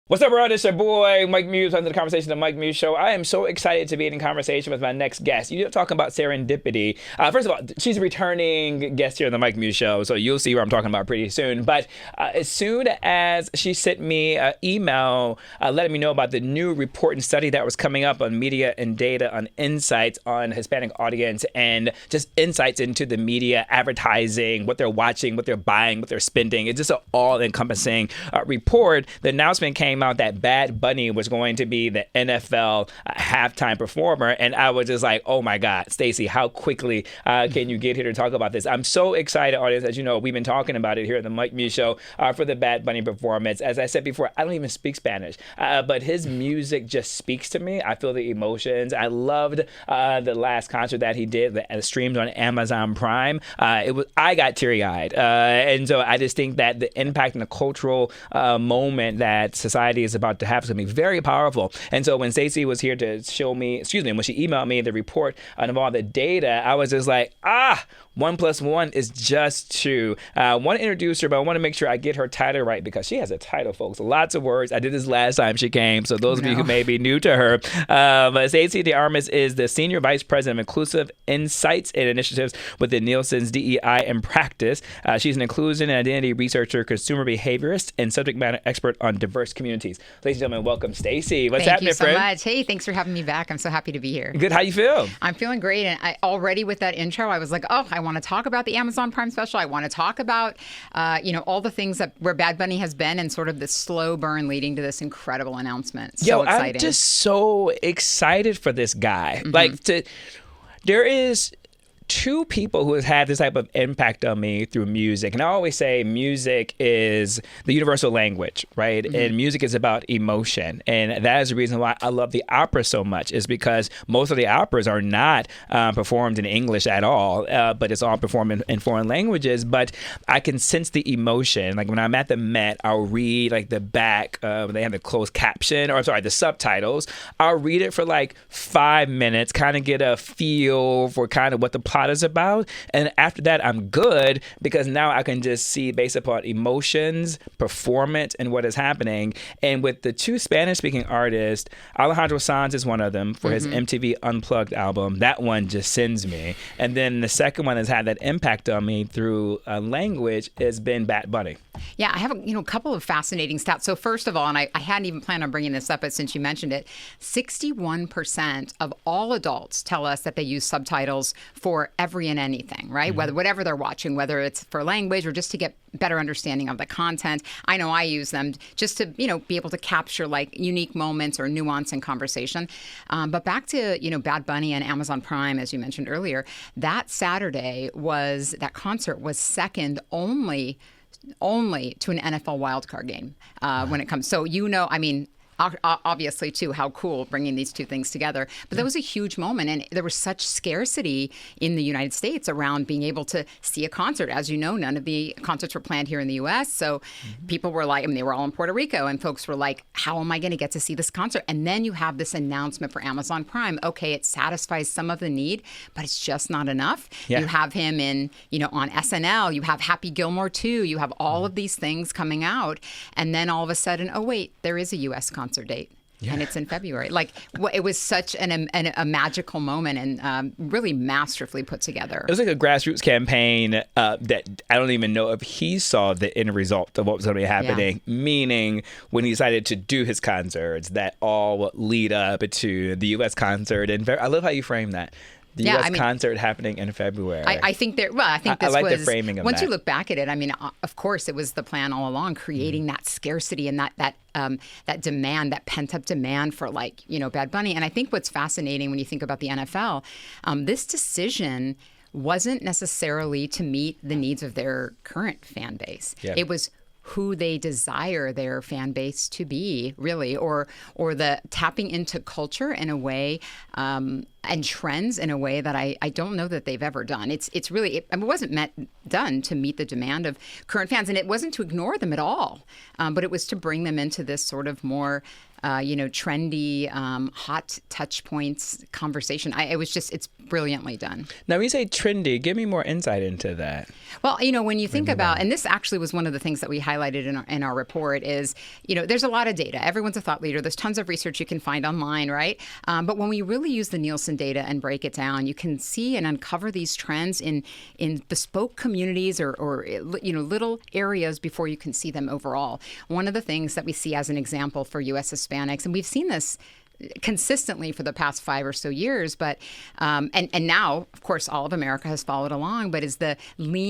What's up, everyone? It's your boy, Mike Muse, on the Conversation of Mike Muse Show. I am so excited to be in conversation with my next guest. You're talking about serendipity. First of all, she's a returning guest here on the Mike Muse Show, so you'll see what I'm talking about pretty soon. But as soon as she sent me an email letting me know about the new report and study that was coming up on media and data on insights on Hispanic audience and just insights into the media, advertising, what they're watching, what they're buying, what they're spending. It's just an all-encompassing report. The announcement came out that Bad Bunny was going to be the NFL halftime performer, and I was just like, oh my God, Stacie, how quickly can you get here to talk about this? I'm so excited, audience. As you know, we've been talking about it here at the Mike Muse Show for the Bad Bunny performance. As I said before, I don't even speak Spanish, but his music just speaks to me. I feel the emotions. I loved the last concert that he did that streamed on Amazon Prime. I got teary-eyed, and so I just think that the impact and the cultural moment that society is about to have is going to be very powerful. And so when Stacie was here to show me, when she emailed me the report of all the data, I was just like, 1 + 1 is just 2. I want to introduce her, but I want to make sure I get her title right because she has a title, folks. Lots of words. I did this last time she came, so those of you who may be new to her. But Stacie de Armas is the Senior Vice President of Inclusive Insights and Initiatives with the Nielsen's DEI in Practice. She's an inclusion and identity researcher, consumer behaviorist, and subject matter expert on diverse communities. Ladies and gentlemen, welcome, Stacie. What's happening, friend? Thank you so much. Hey, thanks for having me back. I'm so happy to be here. Good. How you feel? I'm feeling great. And I already with that intro, I was like, I want to talk about the Amazon Prime special. I want to talk about, all the things where Bad Bunny has been and sort of the slow burn leading to this incredible announcement. So exciting. I'm just so excited for this guy. Mm-hmm. There is two people who have had this type of impact on me through music. And I always say music is the universal language, right? Mm-hmm. And music is about emotion. And that is the reason why I love the opera so much, is because most of the operas are not performed in English at all, but it's all performed in foreign languages. But I can sense the emotion. Like when I'm at the Met, I'll read like the back, they have the closed caption, the subtitles. I'll read it for like 5 minutes, kind of get a feel for kind of what the plot is about, and after that I'm good because now I can just see based upon emotions, performance, and what is happening. And with the two Spanish-speaking artists, Alejandro Sanz is one of them for his MTV Unplugged album. That one just sends me. And then the second one has had that impact on me through language has been Bad Bunny. Yeah, I have a couple of fascinating stats. So first of all, and I hadn't even planned on bringing this up, but since you mentioned it, 61% of all adults tell us that they use subtitles for every and anything, right? Mm-hmm. Whatever they're watching, whether it's for language or just to get better understanding of the content. I know I use them just to, be able to capture like unique moments or nuance in conversation. But back to, Bad Bunny and Amazon Prime, as you mentioned earlier, that Saturday that concert was second only to an NFL wildcard game when it comes. So, obviously, too, how cool bringing these two things together. But that was a huge moment. And there was such scarcity in the United States around being able to see a concert. As you know, none of the concerts were planned here in the U.S. So people were like, they were all in Puerto Rico. And folks were like, how am I going to get to see this concert? And then you have this announcement for Amazon Prime. Okay, it satisfies some of the need, but it's just not enough. Yeah. You have him on SNL. You have Happy Gilmore 2. You have all of these things coming out. And then all of a sudden, oh, wait, there is a U.S. concert date. Yeah. And it's in February. It was such a magical moment and really masterfully put together. It was like a grassroots campaign that I don't even know if he saw the end result of what was going to be happening, meaning when he decided to do his concerts, that all lead up to the U.S. concert. And I love how you frame that. The U.S. concert happening in February. I think this I like the framing of once that. You look back at it, of course, it was the plan all along, creating that scarcity and that demand, that pent-up demand for Bad Bunny. And I think what's fascinating when you think about the NFL, this decision wasn't necessarily to meet the needs of their current fan base. Yeah. It was who they desire their fan base to be, really, or the tapping into culture in a way and trends in a way that I don't know that they've ever done. It wasn't meant done to meet the demand of current fans. And it wasn't to ignore them at all, but it was to bring them into this sort of more trendy, hot touch points conversation. It's brilliantly done. Now, when you say trendy, give me more insight into that. Well, when you think about, and this actually was one of the things that we highlighted in our report is, there's a lot of data. Everyone's a thought leader. There's tons of research you can find online, right? But when we really use the Nielsen data and break it down, you can see and uncover these trends in bespoke communities or little areas before you can see them overall. One of the things that we see as an example for U.S. Hispanics, and we've seen this consistently for the past 5 or so years, but and now, of course, all of America has followed along, but is the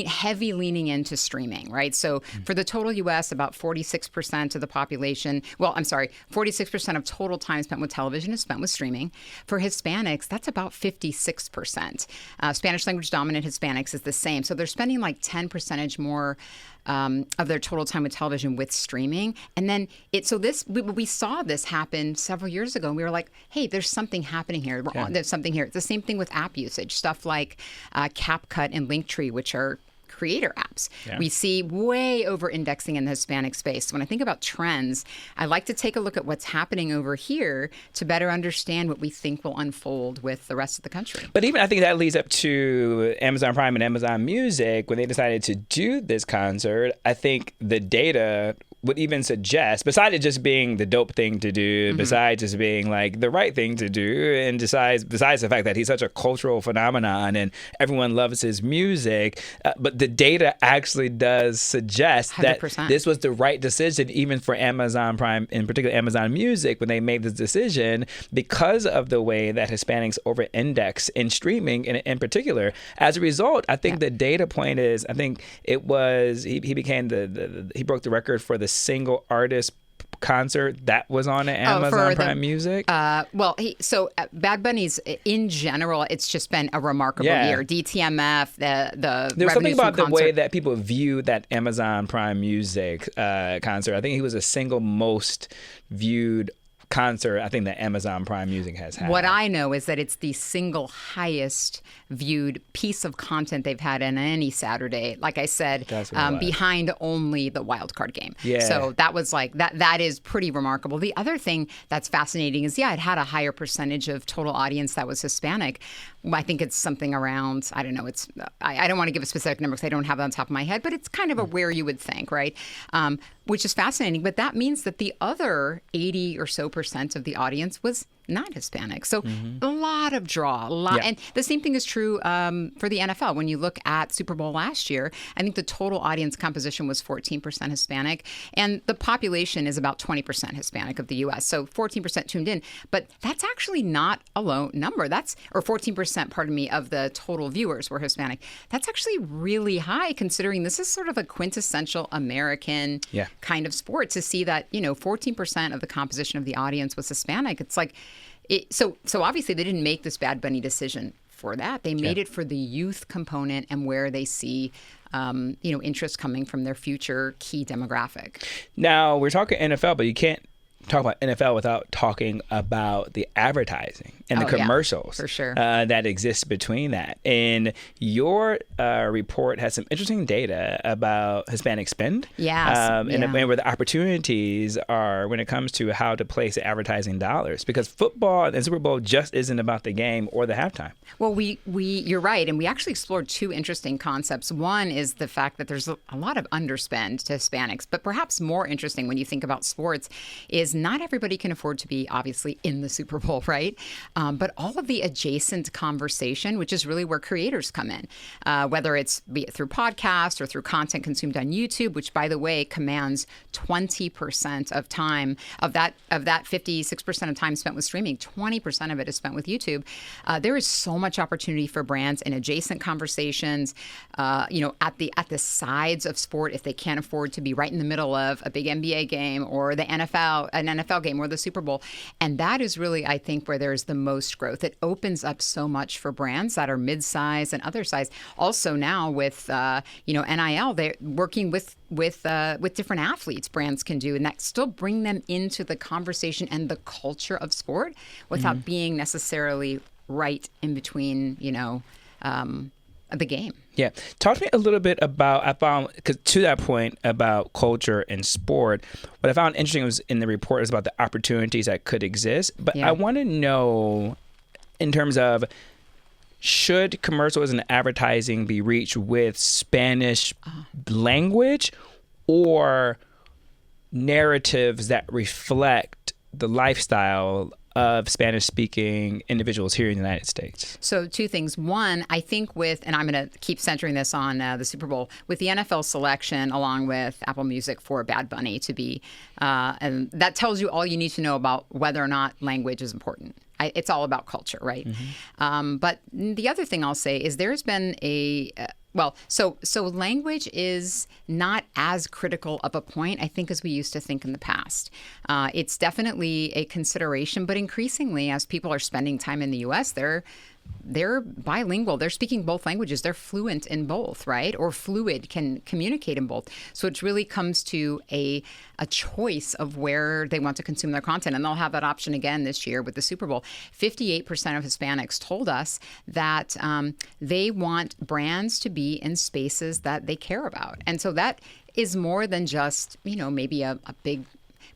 heavy leaning into streaming, right? So for the total U.S., about 46% of the population, 46% of total time spent with television is spent with streaming. For Hispanics, that's about 56%. Spanish language dominant Hispanics is the same. So they're spending like 10 percentage more of their total time with television with streaming. And then we saw this happen several years ago, and we were like, hey, there's something happening here. There's something here. It's the same thing with app usage, stuff like CapCut and Linktree, which are creator apps. Yeah. We see way over indexing in the Hispanic space. When I think about trends, I like to take a look at what's happening over here to better understand what we think will unfold with the rest of the country. But even I think that leads up to Amazon Prime and Amazon Music. When they decided to do this concert, I think the data would even suggest, besides it just being the dope thing to do, besides just being like the right thing to do, and besides the fact that he's such a cultural phenomenon and everyone loves his music, but the data actually does suggest 100%. That this was the right decision, even for Amazon Prime, in particular Amazon Music, when they made this decision, because of the way that Hispanics over-index in streaming in particular. As a result, I think the data point is, I think it was, he became he broke the record for the single artist concert that was on Amazon Prime Music. Bad Bunny's, in general, it's just been a remarkable year. DTMF, there was something about the way that people view that Amazon Prime Music concert. I think he was the single most viewed concert I think that Amazon Prime Music has had. What I know is that it's the single highest viewed piece of content they've had on any Saturday. Like I said, behind only the wild card game. Yeah. So that was like that is pretty remarkable. The other thing that's fascinating is it had a higher percentage of total audience that was Hispanic. I think it's something around, I don't know, I don't want to give a specific number because I don't have it on top of my head, but it's kind of where you would think, right? Which is fascinating. But that means that the other 80 or so % of the audience was not Hispanic. So a lot of draw. And the same thing is true for the NFL. When you look at Super Bowl last year, I think the total audience composition was 14% Hispanic. And the population is about 20% Hispanic of the U.S. So 14% tuned in. But that's actually not a low number. Or 14%, pardon me, of the total viewers were Hispanic. That's actually really high, considering this is sort of a quintessential American kind of sport. To see that, 14% of the composition of the audience was Hispanic. It's like, so obviously they didn't make this Bad Bunny decision for that. They made it for the youth component and where they see interest coming from their future key demographic. Now, we're talking NFL, but you can't talk about NFL without talking about the advertising and the commercials for sure. That exist between that. And your report has some interesting data about Hispanic spend. And where the opportunities are when it comes to how to place advertising dollars. Because football and Super Bowl just isn't about the game or the halftime. Well, you're right. And we actually explored two interesting concepts. One is the fact that there's a lot of underspend to Hispanics. But perhaps more interesting when you think about sports is not everybody can afford to be obviously in the Super Bowl, right? But all of the adjacent conversation, which is really where creators come in, whether it's be it through podcasts or through content consumed on YouTube, which, by the way, commands 20% of time of that 56% of time spent with streaming. 20% of it is spent with YouTube. There is so much opportunity for brands in adjacent conversations, at the sides of sport if they can't afford to be right in the middle of a big NBA game or an NFL game or the Super Bowl. And that is really, I think, where there's the most growth. It opens up so much for brands that are mid-size and other size. Also now with NIL, they're working with different athletes brands can do, and that still bring them into the conversation and the culture of sport without being necessarily right in between, the game. Yeah. Talk to me a little bit about, I found, because to that point about culture and sport, what I found interesting was in the report is about the opportunities that could exist. But I want to know, in terms of, should commercials and advertising be reached with Spanish language or narratives that reflect the lifestyle of Spanish-speaking individuals here in the United States? So two things. One, I think and I'm going to keep centering this on the Super Bowl, with the NFL selection along with Apple Music for Bad Bunny to be, and that tells you all you need to know about whether or not language is important. It's all about culture, right? But the other thing I'll say is there's been so language is not as critical of a point, I think, as we used to think in the past. It's definitely a consideration, but increasingly, as people are spending time in the U.S., they're bilingual. They're speaking both languages. They're fluent in both, right? Or fluid, can communicate in both. So it really comes to a choice of where they want to consume their content. And they'll have that option again this year with the Super Bowl. 58% of Hispanics told us that they want brands to be in spaces that they care about. And so that is more than just, maybe a big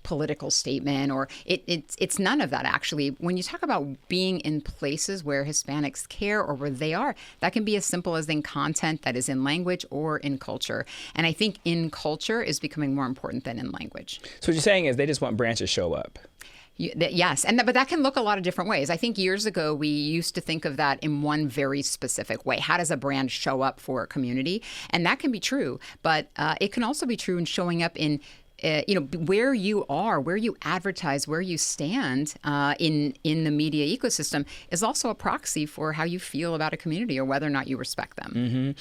political statement, or it's none of that, actually. When you talk about being in places where Hispanics care or where they are, that can be as simple as in content that is in language or in culture. And I think in culture is becoming more important than in language. So what you're saying is they just want brands to show up. Yes, but that can look a lot of different ways. I think years ago we used to think of that in one very specific way. How does a brand show up for a community? And that can be true, but it can also be true in showing up in where you are, where you advertise, where you stand in the media ecosystem is also a proxy for how you feel about a community or whether or not you respect them.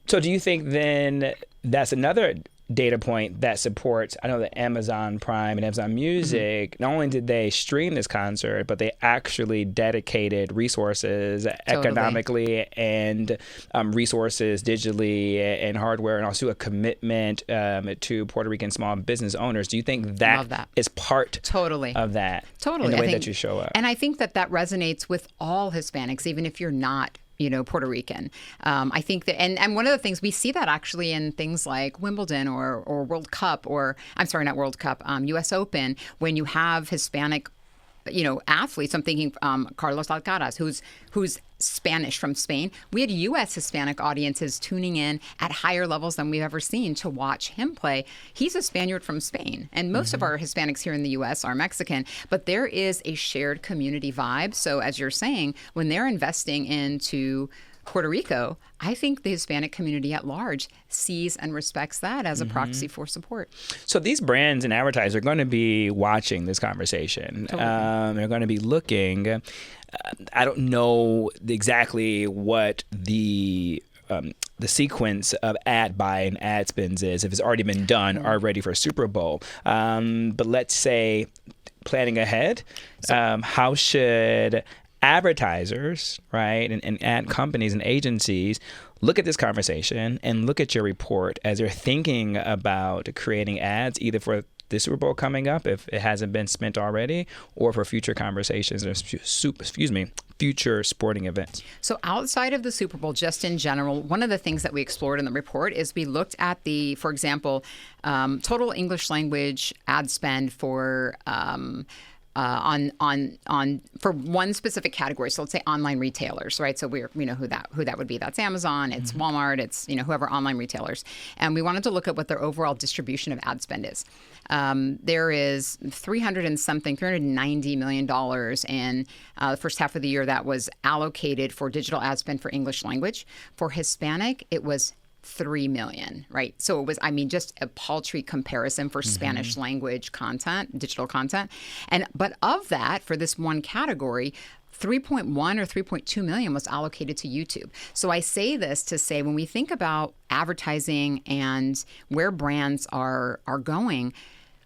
So do you think then that's another data point that supports, I know that Amazon Prime and Amazon Music, not only did they stream this concert, but they actually dedicated resources economically and resources digitally and hardware, and also a commitment to Puerto Rican small business owners. Do you think that is part of that? Totally. In the way that you show up? And I think that resonates with all Hispanics, even if you're not Puerto Rican. I think that, and one of the things we see that actually in things like Wimbledon or World Cup, or I'm sorry, not World Cup, U.S. Open, when you have Hispanic, athletes. I'm thinking Carlos Alcaraz, who's Spanish from Spain. We had U.S. Hispanic audiences tuning in at higher levels than we've ever seen to watch him play. He's a Spaniard from Spain, and most of our Hispanics here in the U.S. are Mexican, but there is a shared community vibe. So as you're saying, when they're investing into Puerto Rico, I think the Hispanic community at large sees and respects that as a proxy for support. So these brands and advertisers are going to be watching this conversation. They're going to be looking. I don't know exactly what the sequence of ad buy and ad spends is, if it's already been done already for Super Bowl. But let's say, planning ahead, how should advertisers, right, and ad companies and agencies look at this conversation and look at your report as they're thinking about creating ads, either for the Super Bowl coming up, if it hasn't been spent already, or for future conversations or future sporting events? So outside of the Super Bowl, just in general, one of the things that we explored in the report is we looked at for example, total English language ad spend for for one specific category. So let's say online retailers, right? So we know who that would be. That's Amazon, it's Walmart, it's whoever online retailers. And we wanted to look at what their overall distribution of ad spend is. There is $390 million in the first half of the year that was allocated for digital ad spend for English language. For Hispanic, it was $3 million, right? So it was, just a paltry comparison for Spanish language content, digital content. But of that, for this one category, 3.1 or 3.2 million was allocated to YouTube. So I say this to say, when we think about advertising and where brands are going,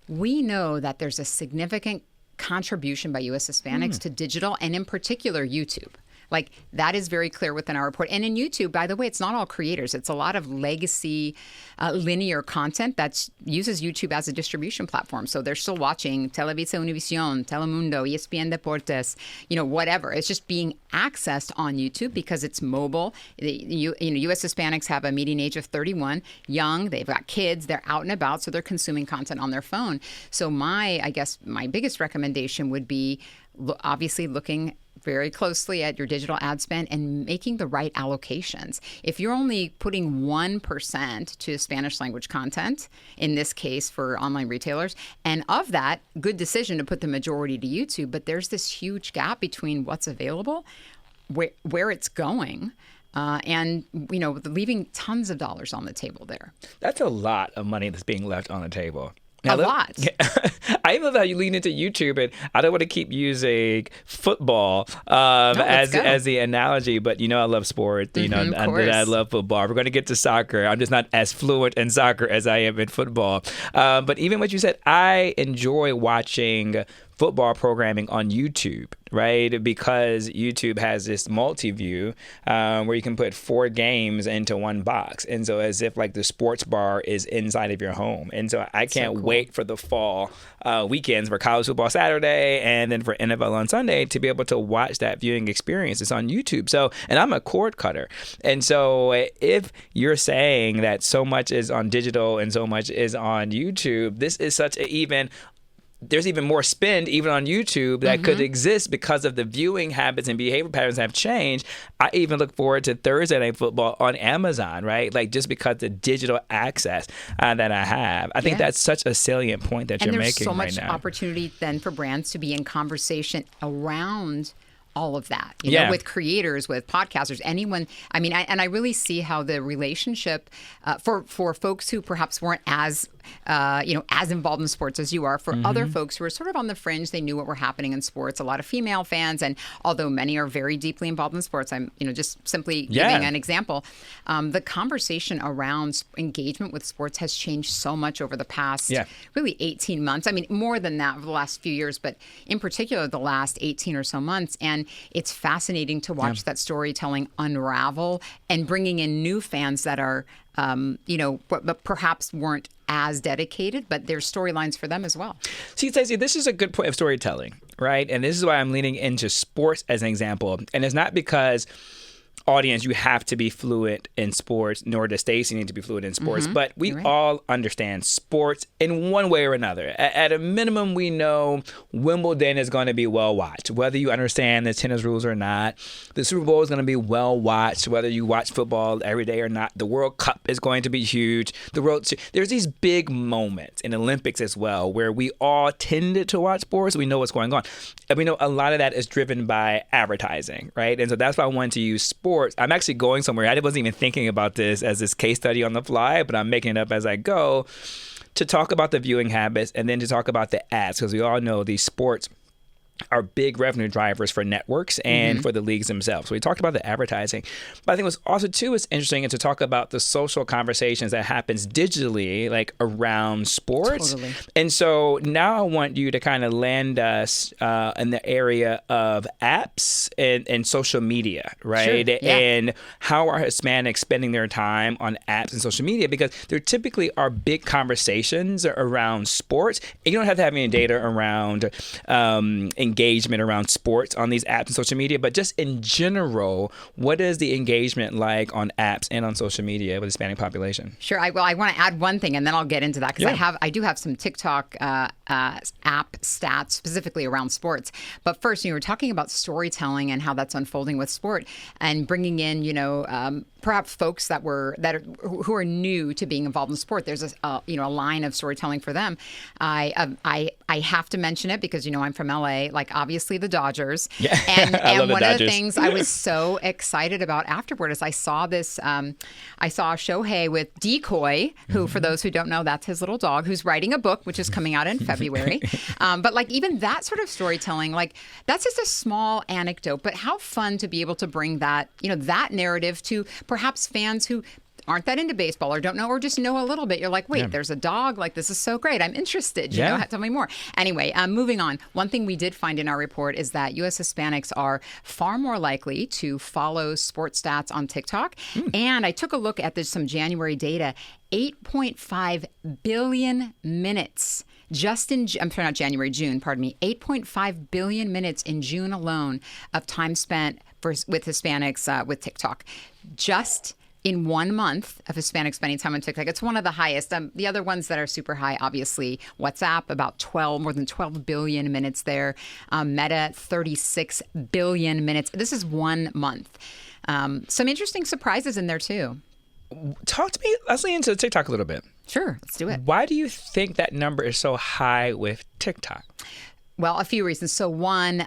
we know that there's a significant contribution by U.S. Hispanics to digital, and in particular YouTube. Like that is very clear within our report. And in YouTube, by the way, it's not all creators. It's a lot of legacy linear content that uses YouTube as a distribution platform. So they're still watching Televisa Univision, Telemundo, ESPN Deportes, whatever. It's just being accessed on YouTube because it's mobile. U.S. Hispanics have a median age of 31, young. They've got kids. They're out and about, so they're consuming content on their phone. So my biggest recommendation would be obviously looking very closely at your digital ad spend and making the right allocations. If you're only putting 1% to Spanish language content, in this case for online retailers, and of that, good decision to put the majority to YouTube, but there's this huge gap between what's available, where it's going, and leaving tons of dollars on the table there. That's a lot of money that's being left on the table. A lot. I love how you lean into YouTube, and I don't want to keep using football as the analogy, but I love sport. I love football. We're going to get to soccer. I'm just not as fluent in soccer as I am in football. But even what you said, I enjoy watching football programming on YouTube, right? Because YouTube has this multi-view where you can put 4 games into one box. And so as if like the sports bar is inside of your home. And so I can't wait for the fall weekends for college football Saturday and then for NFL on Sunday to be able to watch that viewing experience. It's on YouTube. So, and I'm a cord cutter. And so if you're saying that so much is on digital and so much is on YouTube, this is such there's even more spend even on YouTube that could exist because of the viewing habits and behavior patterns have changed. I even look forward to Thursday Night Football on Amazon, right? Like just because the digital access that I have. I think that's such a salient point that you're making right now. And there's so much opportunity then for brands to be in conversation around all of that, with creators, with podcasters, anyone. I mean, I really see how the relationship for folks who perhaps weren't as involved in sports as you are, for other folks who are sort of on the fringe, they knew what were happening in sports. A lot of female fans, and although many are very deeply involved in sports, I'm just simply giving an example. The conversation around engagement with sports has changed so much over the past really 18 months. I mean, more than that over the last few years, but in particular the last 18 or so months. And it's fascinating to watch that storytelling unravel and bringing in new fans that are, but perhaps weren't as dedicated, but there's storylines for them as well. See, Stacie, this is a good point of storytelling, right? And this is why I'm leaning into sports as an example. And it's not because audience, you have to be fluent in sports, nor does Stacie need to be fluent in sports. But we all understand sports in one way or another. At a minimum, we know Wimbledon is going to be well watched, whether you understand the tennis rules or not. The Super Bowl is going to be well watched, whether you watch football every day or not. The World Cup is going to be huge. There's these big moments in Olympics as well, where we all tended to watch sports. We know what's going on. And we know a lot of that is driven by advertising, right? And so that's why I wanted to use sports. I'm actually going somewhere. I wasn't even thinking about this as this case study on the fly, but I'm making it up as I go to talk about the viewing habits and then to talk about the ads, because we all know these sports are big revenue drivers for networks and for the leagues themselves. So we talked about the advertising. But I think what's also, too, is interesting is to talk about the social conversations that happens digitally, like around sports. Totally. And so now I want you to kind of land us in the area of apps and social media, right? Sure. Yeah. And how are Hispanics spending their time on apps and social media? Because there typically are big conversations around sports. And you don't have to have any data around engagement around sports on these apps and social media, but just in general, what is the engagement like on apps and on social media with the Hispanic population? Sure. I want to add one thing, and then I'll get into that, because I do have some TikTok app stats specifically around sports. But first, you were talking about storytelling and how that's unfolding with sport, and bringing in perhaps folks who are new to being involved in sport. There's a line of storytelling for them. I have to mention it because I'm from LA. Like obviously the Dodgers. Yeah. And one of the things I was so excited about afterward is I saw this. I saw Shohei with Decoy, who for those who don't know, that's his little dog who's writing a book which is coming out in February. But like even that sort of storytelling, like that's just a small anecdote. But how fun to be able to bring that that narrative to perhaps fans who aren't that into baseball or don't know or just know a little bit. You're like, wait, there's a dog. Like, this is so great. I'm interested. You know, tell me more. Anyway, moving on. One thing we did find in our report is that U.S. Hispanics are far more likely to follow sports stats on TikTok. And I took a look at some January data. 8.5 billion minutes just in, I'm sorry, not January, June, pardon me, 8.5 billion minutes in June alone of time spent with Hispanics with TikTok. Just in 1 month of Hispanics spending time on TikTok. It's one of the highest. The other ones that are super high, obviously, WhatsApp, about more than 12 billion minutes there. Meta, 36 billion minutes. This is 1 month. Some interesting surprises in there, too. Talk to me. Let's lean into TikTok a little bit. Sure, let's do it. Why do you think that number is so high with TikTok? Well, a few reasons. So one,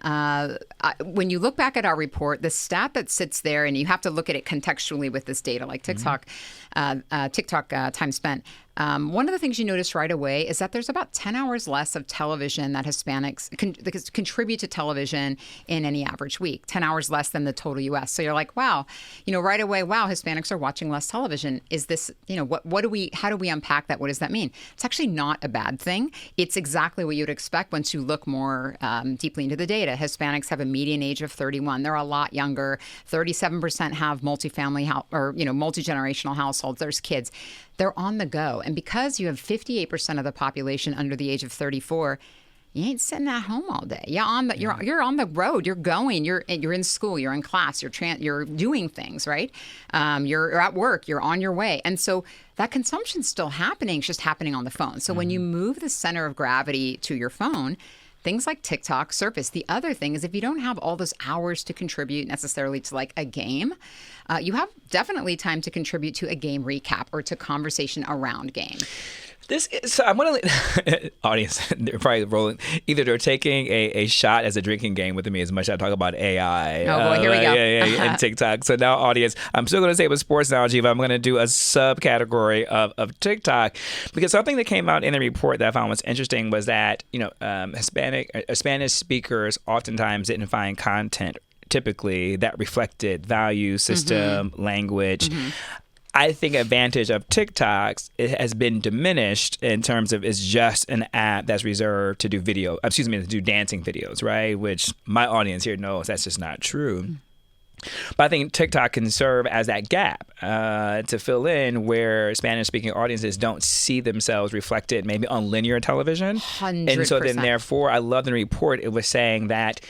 when you look back at our report, the stat that sits there, and you have to look at it contextually with this data, like TikTok, time spent. One of the things you notice right away is that there's about 10 hours less of television that Hispanics contribute to television in any average week, 10 hours less than the total U.S. So you're like, wow, right away, wow, Hispanics are watching less television. Is this, how do we unpack that? What does that mean? It's actually not a bad thing. It's exactly what you'd expect once you look more deeply into the data. Hispanics have a median age of 31. They're a lot younger. 37% have multi-generational households. There's kids. They're on the go. And because you have 58% of the population under the age of 34, you ain't sitting at home all day. You're on the road. You're going. You're in school. You're in class. You're doing things, right? You're at work. You're on your way. And so that consumption's still happening. It's just happening on the phone. So when you move the center of gravity to your phone, things like TikTok surface. The other thing is if you don't have all those hours to contribute necessarily to like a game, you have definitely time to contribute to a game recap or to conversation around game. I'm going to audience, they're probably rolling. Either they're taking a shot as a drinking game with me as much as I talk about AI. Oh, boy, here we go. And TikTok. So now, audience, I'm still going to say with sports analogy, but I'm going to do a subcategory of TikTok because something that came out in the report that I found was interesting was that, Spanish speakers oftentimes didn't find content typically that reflected value system, language. I think advantage of TikToks, it has been diminished in terms of it's just an app that's reserved to do to do dancing videos, right? Which my audience here knows that's just not true. But I think TikTok can serve as that gap to fill in where Spanish-speaking audiences don't see themselves reflected maybe on linear television. 100%. And so then therefore, I love the report. It was saying that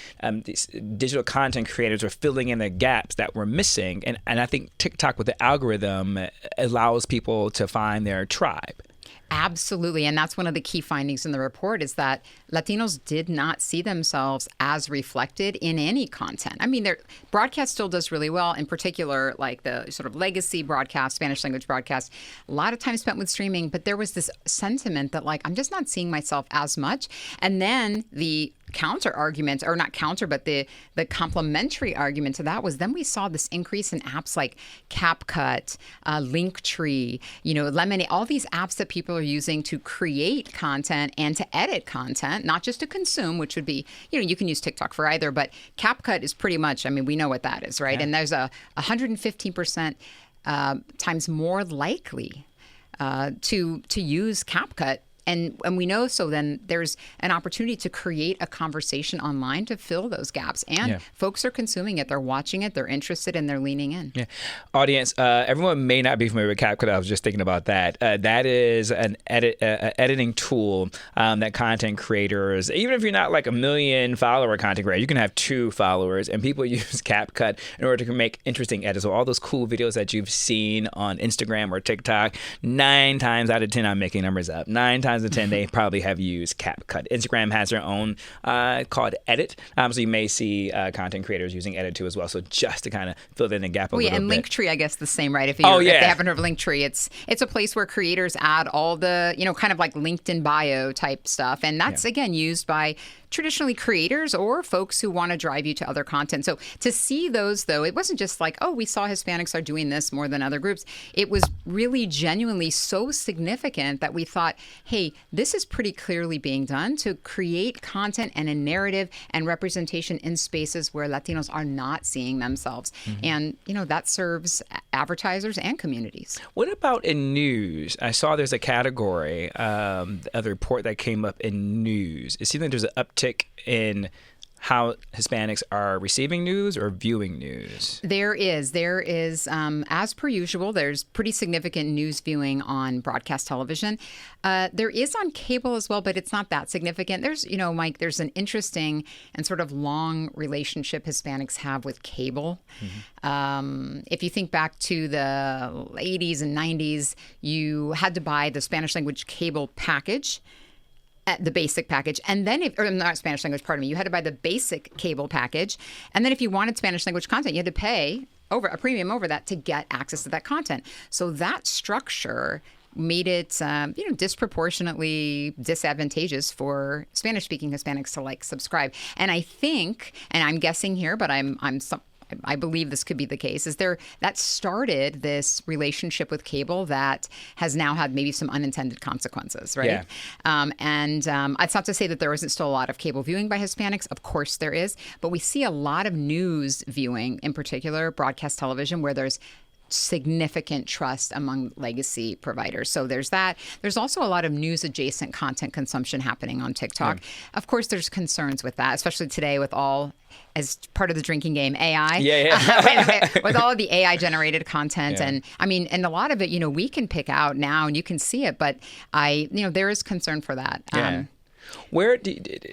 these digital content creators are filling in the gaps that were missing. And I think TikTok with the algorithm allows people to find their tribe. Absolutely. And that's one of the key findings in the report is that Latinos did not see themselves as reflected in any content. I mean, their broadcast still does really well, in particular, like the sort of legacy broadcast, Spanish language broadcast, a lot of time spent with streaming. But there was this sentiment that like, I'm just not seeing myself as much. And then the counter argument, or not counter, but the complementary argument to that was then we saw this increase in apps like CapCut, Linktree, Lemonade, all these apps that people are using to create content and to edit content, not just to consume, which would be, you can use TikTok for either, but CapCut is pretty much, we know what that is, right? Yeah. And there's a 115% times more likely to use CapCut. And we know, so then there's an opportunity to create a conversation online to fill those gaps. And folks are consuming it. They're watching it. They're interested and they're leaning in. Yeah. Audience, everyone may not be familiar with CapCut. I was just thinking about that. That is an editing tool that content creators, even if you're not like a million follower content creator, you can have 2 followers and people use CapCut in order to make interesting edits. So all those cool videos that you've seen on Instagram or TikTok, 9 times out of 10, I'm making numbers up, 9 times out of 10, they probably have used CapCut. Instagram has their own called Edit. So you may see content creators using Edit too as well. So just to kind of fill in the gap a little bit. And Linktree, I guess the same, right? If they haven't heard of Linktree, it's a place where creators add all the, kind of like LinkedIn bio type stuff. And that's, again, used by traditionally creators or folks who want to drive you to other content. So to see those, though, it wasn't just like, oh, we saw Hispanics are doing this more than other groups. It was really genuinely so significant that we thought, hey, this is pretty clearly being done to create content and a narrative and representation in spaces where Latinos are not seeing themselves. And, that serves advertisers and communities. What about in news? I saw there's a category, a report that came up in news. It seems like there's an uptick in how Hispanics are receiving news or viewing news. There is, as per usual, there's pretty significant news viewing on broadcast television. There is on cable as well, but it's not that significant. There's, Mike, there's an interesting and sort of long relationship Hispanics have with cable. If you think back to the 80s and 90s, you had to buy the Spanish language cable package. The basic package. And then not Spanish language, pardon me, you had to buy the basic cable package. And then if you wanted Spanish language content, you had to pay over a premium over that to get access to that content. So that structure made it, disproportionately disadvantageous for Spanish-speaking Hispanics to subscribe. And I think, and I'm guessing here, but I believe this could be the case, that started this relationship with cable that has now had maybe some unintended consequences, right? Yeah. It's not to say that there isn't still a lot of cable viewing by Hispanics. Of course there is. But we see a lot of news viewing, in particular broadcast television, where there's significant trust among legacy providers. So there's that. There's also a lot of news adjacent content consumption happening on TikTok. Yeah. Of course, there's concerns with that, especially today with all, as part of the drinking game, AI. Yeah. With all of the AI generated content. Yeah. And a lot of it, we can pick out now and you can see it, but there is concern for that. Yeah. Where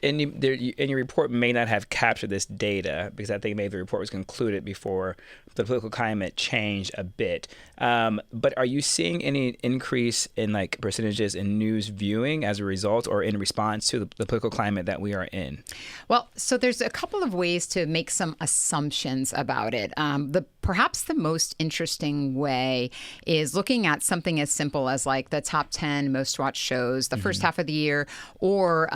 and your report may not have captured this data because I think maybe the report was concluded before the political climate changed a bit. But are you seeing any increase in percentages in news viewing as a result or in response to the political climate that we are in? Well, so there's a couple of ways to make some assumptions about it. Perhaps the most interesting way is looking at something as simple as the top 10 most watched shows the first half of the year, or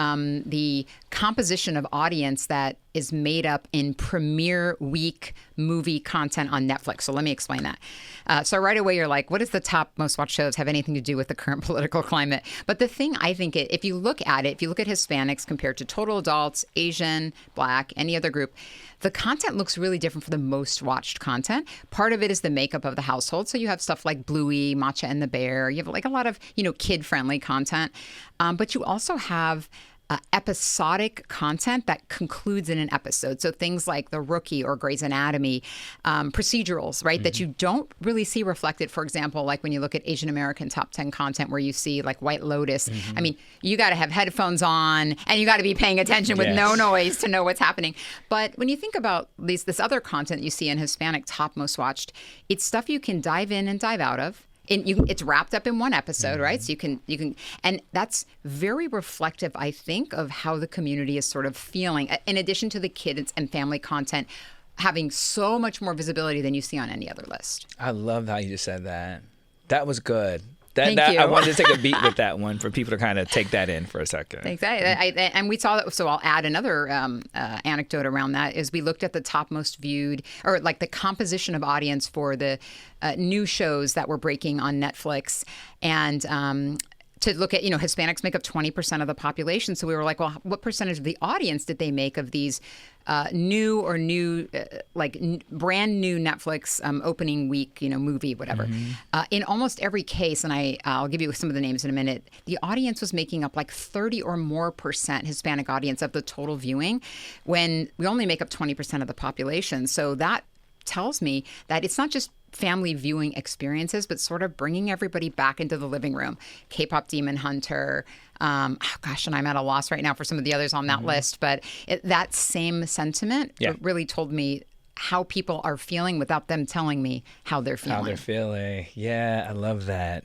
the composition of audience that is made up in premiere week movie content on Netflix. So let me explain that. So right away you're like, what does the top most watched shows have anything to do with the current political climate? But the thing I think, if you look at Hispanics compared to total adults, Asian, Black, any other group, the content looks really different for the most watched content. Part of it is the makeup of the household. So you have stuff like Bluey, Matcha and the Bear. You have a lot of, kid-friendly content. But you also have episodic content that concludes in an episode. So things like The Rookie or Grey's Anatomy, procedurals, right? That you don't really see reflected, for example, when you look at Asian American top 10 content where you see White Lotus. You got to have headphones on and you got to be paying attention with no noise to know what's happening. But when you think about this other content you see in Hispanic top most watched, it's stuff you can dive in and dive out of. It's wrapped up in one episode, right? So you can, and that's very reflective, I think, of how the community is sort of feeling. In addition to the kids and family content having so much more visibility than you see on any other list. I love how you just said that. That was good. Thank you. I wanted to take a beat with that one for people to kind of take that in for a second. Thanks. And we saw that. So I'll add another anecdote around that. Is we looked at the top most viewed, or the composition of audience for the new shows that were breaking on Netflix, and to look at, Hispanics make up 20% of the population. So we were like, well, what percentage of the audience did they make of these brand new Netflix opening week, movie, whatever. In almost every case, and I'll give you some of the names in a minute, the audience was making up 30 or more percent Hispanic audience of the total viewing, when we only make up 20% of the population. So that tells me that it's not just family viewing experiences, but sort of bringing everybody back into the living room. K-pop Demon Hunter. And I'm at a loss right now for some of the others on that list, but that same sentiment really told me how people are feeling without them telling me how they're feeling. Yeah, I love that.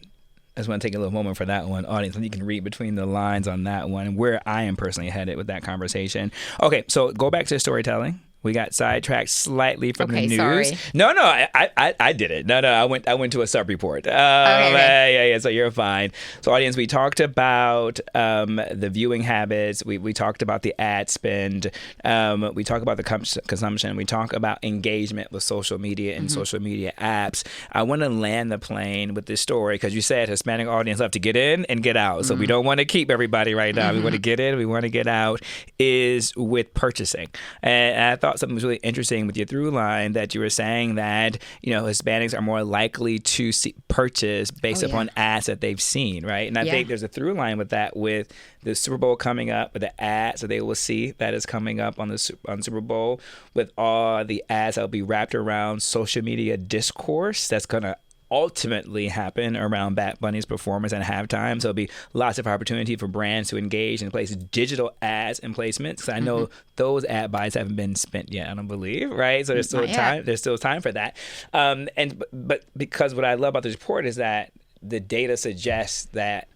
I just want to take a little moment for that one, audience, and you can read between the lines on that one and where I am personally headed with that conversation. Okay, so go back to the storytelling. We got sidetracked slightly from the news. Sorry. No, I did it. No, I went to a sub report. Okay. Yeah. So you're fine. So audience, we talked about the viewing habits. We talked about the ad spend. We talked about the consumption. We talked about engagement with social media and social media apps. I want to land the plane with this story because you said Hispanic audience love to get in and get out. So we don't want to keep everybody right now. We want to get in. We want to get out. Is with purchasing. And I thought something was really interesting with your through line that you were saying that, Hispanics are more likely to purchase based upon ads that they've seen, right? And I think there's a through line with that with the Super Bowl coming up, with the ads that they will see that is coming up on Super Bowl, with all the ads that will be wrapped around social media discourse that's going to ultimately happen around Bad Bunny's performance at halftime. So it'll be lots of opportunity for brands to engage and place digital ads and placements. Because I know those ad buys haven't been spent yet, I don't believe, right? So there's still time. There's still time for that. But because what I love about this report is that the data suggests that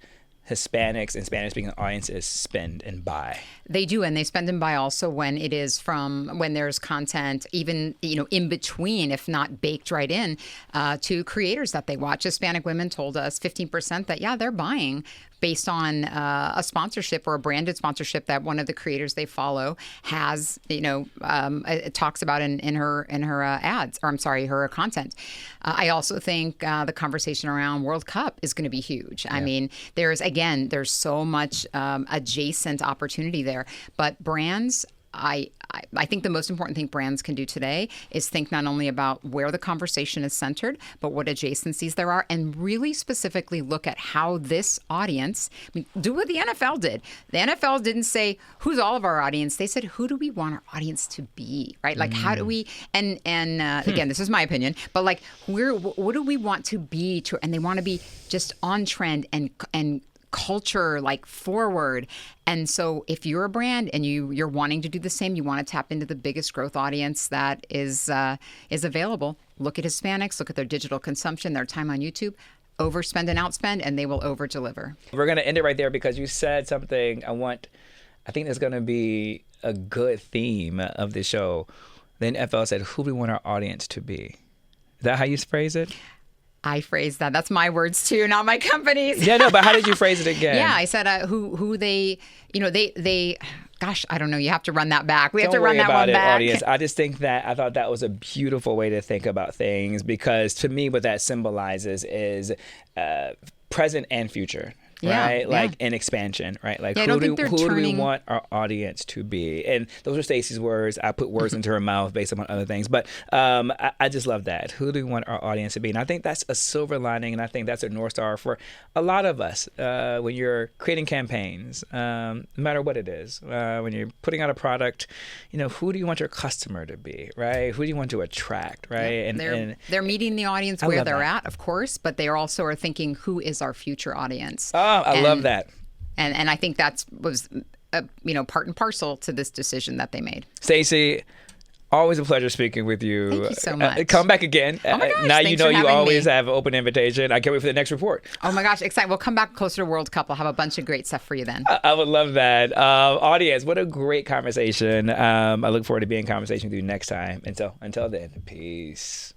Hispanics and Spanish-speaking audiences spend and buy. They do, and they spend and buy also when there's content, even in between, if not baked right in, to creators that they watch. Hispanic women told us 15% that they're buying based on a sponsorship or a branded sponsorship that one of the creators they follow has, it talks about in her ads, or I'm sorry, her content. I also think the conversation around World Cup is going to be huge. I mean, there's so much adjacent opportunity there, but brands. I think the most important thing brands can do today is think not only about where the conversation is centered, but what adjacencies there are, and really specifically look at how this audience, do what the NFL did. The NFL didn't say, who's all of our audience? They said, who do we want our audience to be, right? Like, how do we, and again, this is my opinion, but like, what do we want to be to, and they want to be just on trend and culture like forward. And so if you're a brand and you're wanting to do the same, you want to tap into the biggest growth audience that is available, look at Hispanics, look at their digital consumption, their time on YouTube, overspend and outspend, and they will over deliver. We're going to end it right there because you said something I think there's going to be a good theme of the show. The NFL said, who do we want our audience to be? Is that how you phrase it? I phrased that. That's my words too, not my company's. Yeah, no, but how did you phrase it again? Yeah, I said who they, they. Gosh, I don't know. You have to run that back. We have to run that one back. Audience. I just think I thought that was a beautiful way to think about things because to me, what that symbolizes is present and future. Right? Like an expansion, right? Like who do we want our audience to be? And those are Stacie's words. I put words into her mouth based on other things. But I just love that. Who do we want our audience to be? And I think that's a silver lining. And I think that's a North Star for a lot of us when you're creating campaigns, no matter what it is. When you're putting out a product, who do you want your customer to be, right? Who do you want to attract, right? Yeah, and they're meeting the audience where they're at, of course, but they also are thinking, who is our future audience? I love that. And I think that was, part and parcel to this decision that they made. Stacie, always a pleasure speaking with you. Thank you so much. Come back again. Oh my gosh, now thanks you know for you having always me. have an open invitation. I can't wait for the next report. Oh my gosh, excited. We'll come back closer to World Cup. I'll have a bunch of great stuff for you then. I would love that. Audience, what a great conversation. I look forward to being in conversation with you next time. And so until then, peace.